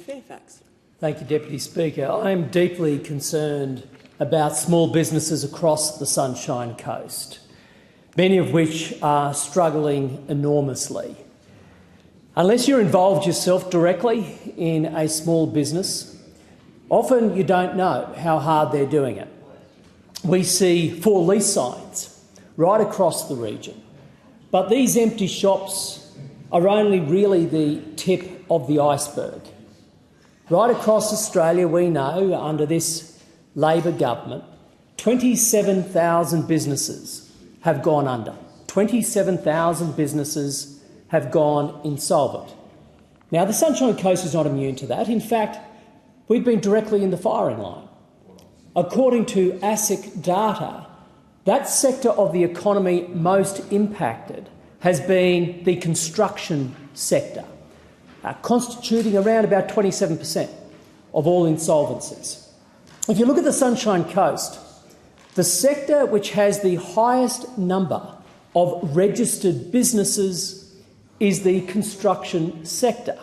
Fairfax. Thank you, Deputy Speaker. I am deeply concerned about small businesses across the Sunshine Coast, many of which are struggling enormously. Unless you're involved yourself directly in a small business, often you don't know how hard they're doing it. We see for lease signs right across the region, but these empty shops are only really the tip of the iceberg. Right across Australia, we know, under this Labor government, 27,000 businesses have gone under. 27,000 businesses have gone insolvent. Now, the Sunshine Coast is not immune to that. In fact, we've been directly in the firing line. According to ASIC data, that sector of the economy most impacted has been the construction sector, constituting around about 27% of all insolvencies. If you look at the Sunshine Coast, the sector which has the highest number of registered businesses is the construction sector.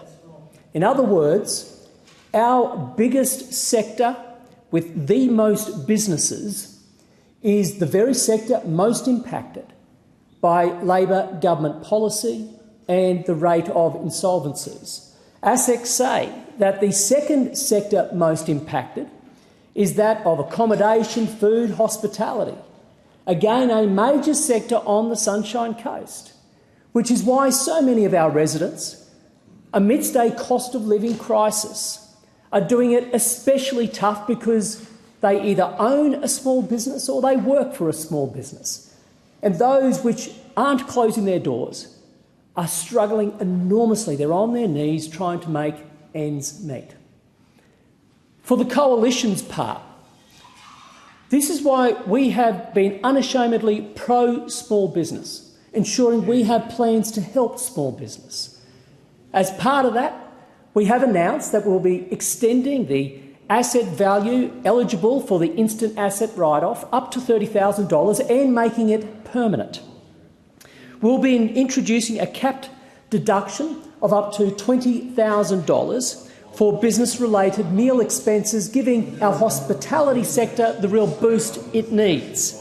In other words, our biggest sector with the most businesses is the very sector most impacted by Labor government policy and the rate of insolvencies. ASIC say that the second sector most impacted is that of accommodation, food, hospitality. Again, a major sector on the Sunshine Coast, which is why so many of our residents, amidst a cost of living crisis, are doing it especially tough because they either own a small business or they work for a small business. And those which aren't closing their doors are struggling enormously. They're on their knees trying to make ends meet. For the Coalition's part, this is why we have been unashamedly pro-small business, ensuring we have plans to help small business. As part of that, we have announced that we'll be extending the asset value eligible for the instant asset write-off up to $30,000 and making it permanent. We'll be introducing a capped deduction of up to $20,000 for business-related meal expenses, giving our hospitality sector the real boost it needs.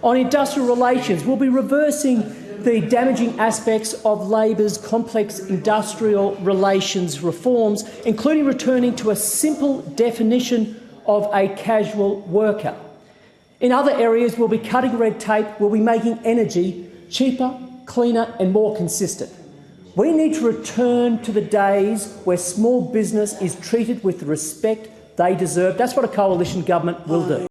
On industrial relations, we'll be reversing the damaging aspects of Labor's complex industrial relations reforms, including returning to a simple definition of a casual worker. In other areas, we'll be cutting red tape, we'll be making energy cheaper, cleaner and more consistent. We need to return to the days where small business is treated with the respect they deserve. That's what a Coalition government will do.